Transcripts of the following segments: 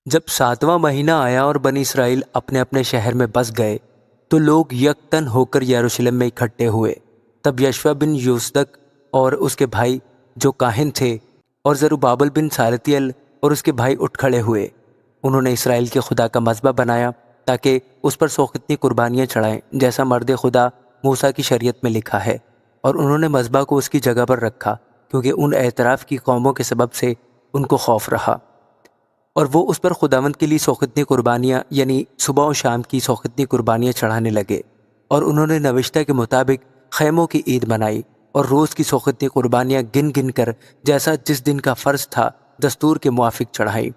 جب 7واں مہینہ آیا اور بنی اسرائیل اپنے اپنے شہر میں بس گئے تو لوگ یکتن ہو کر یروشلم میں اکٹھے ہوئے۔ تب یشوع بن یوسدق اور اس کے بھائی جو کاہن تھے اور زروبابل بن صالتیل اور اس کے بھائی اٹھ کھڑے ہوئے۔ انہوں نے اسرائیل کے خدا کا مذبح بنایا تاکہ اس پر سوختنی قربانیاں چڑھائیں جیسا مرد خدا موسیٰ کی شریعت میں لکھا ہے، اور انہوں نے مذبح کو اس کی جگہ پر رکھا کیونکہ ان اعتراف کی قوموں کے سبب سے ان کو خوف رہا، اور وہ اس پر خداوند کے لیے سوختنی قربانیاں یعنی صبح و شام کی سوختنی قربانیاں چڑھانے لگے۔ اور انہوں نے نوشتہ کے مطابق خیموں کی عید منائی اور روز کی سوختنی قربانیاں گن گن کر جیسا جس دن کا فرض تھا دستور کے موافق چڑھائی۔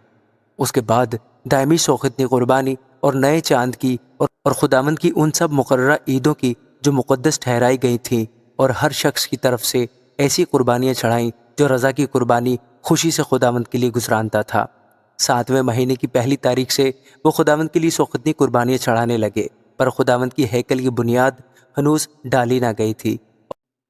اس کے بعد دائمی سوختنی قربانی اور نئے چاند کی اور خداوند کی ان سب مقررہ عیدوں کی جو مقدس ٹھہرائی گئی تھیں، اور ہر شخص کی طرف سے ایسی قربانیاں چڑھائیں جو رضا کی قربانی خوشی سے خداوند کے لیے گزرانتا تھا۔ 7ویں مہینے کی پہلی تاریخ سے وہ خداوند کے لیے سوختنی قربانیاں چڑھانے لگے، پر خداوند کی ہیکل کی بنیاد ہنوز ڈالی نہ گئی تھی،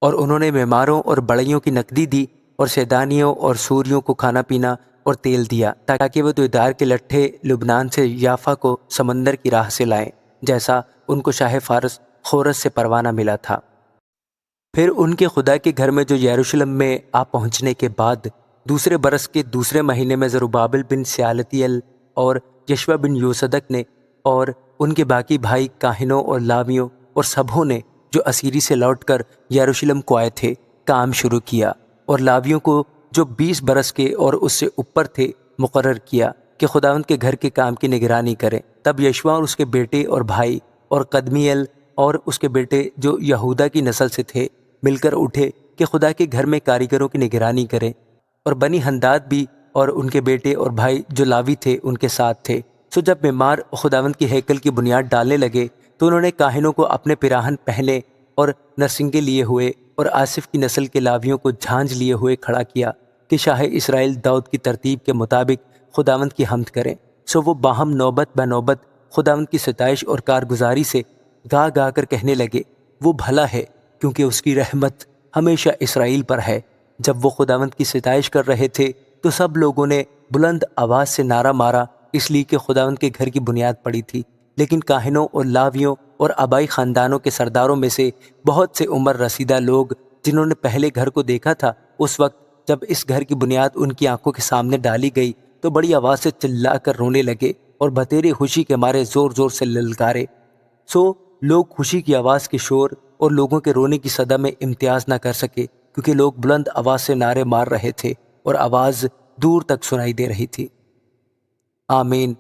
اور انہوں نے معماروں اور بڑھئیوں کی نقدی دی اور سیدانیوں اور سوریوں کو کھانا پینا اور تیل دیا تاکہ وہ دیودار کے لٹھے لبنان سے یافا کو سمندر کی راہ سے لائیں، جیسا ان کو شاہ فارس خورس سے پروانہ ملا تھا۔ پھر ان کے خدا کے گھر میں جو یروشلم میں آ پہنچنے کے بعد دوسرے برس کے دوسرے مہینے میں زروبابل بن صالتیل اور یشوع بن یوسدق نے اور ان کے باقی بھائی کاہنوں اور لاویوں اور سبھوں نے جو اسیری سے لوٹ کر یروشلم کو آئے تھے کام شروع کیا، اور لاویوں کو جو 20 برس کے اور اس سے اوپر تھے مقرر کیا کہ خداوند کے گھر کے کام کی نگرانی کریں۔ تب یشوع اور اس کے بیٹے اور بھائی اور قدمیل اور اس کے بیٹے جو یہودا کی نسل سے تھے مل کر اٹھے کہ خدا کے گھر میں کاریگروں کی نگرانی کریں، اور بنی حنداد بھی اور ان کے بیٹے اور بھائی جو لاوی تھے ان کے ساتھ تھے۔ سو جب معمار خداوند کی ہیکل کی بنیاد ڈالنے لگے تو انہوں نے کاہنوں کو اپنے پیراہن پہنے اور نرسنگے لیے ہوئے اور آصف کی نسل کے لاویوں کو جھانج لیے ہوئے کھڑا کیا کہ شاہ اسرائیل داؤد کی ترتیب کے مطابق خداوند کی حمد کریں۔ سو وہ باہم نوبت بنوبت خداوند کی ستائش اور کارگزاری سے گا گا کر کہنے لگے، وہ بھلا ہے کیونکہ اس کی رحمت ہمیشہ اسرائیل پر ہے۔ جب وہ خداوند کی ستائش کر رہے تھے تو سب لوگوں نے بلند آواز سے نعرہ مارا، اس لیے کہ خداوند کے گھر کی بنیاد پڑی تھی۔ لیکن کاہنوں اور لاویوں اور آبائی خاندانوں کے سرداروں میں سے بہت سے عمر رسیدہ لوگ جنہوں نے پہلے گھر کو دیکھا تھا، اس وقت جب اس گھر کی بنیاد ان کی آنکھوں کے سامنے ڈالی گئی تو بڑی آواز سے چلا کر رونے لگے اور بتیرے خوشی کے مارے زور زور سے للکارے۔ سو لوگ خوشی کی آواز کے شور اور لوگوں کے رونے کی صدا میں امتیاز نہ کر سکے، کیونکہ لوگ بلند آواز سے نعرے مار رہے تھے اور آواز دور تک سنائی دے رہی تھی۔ آمین۔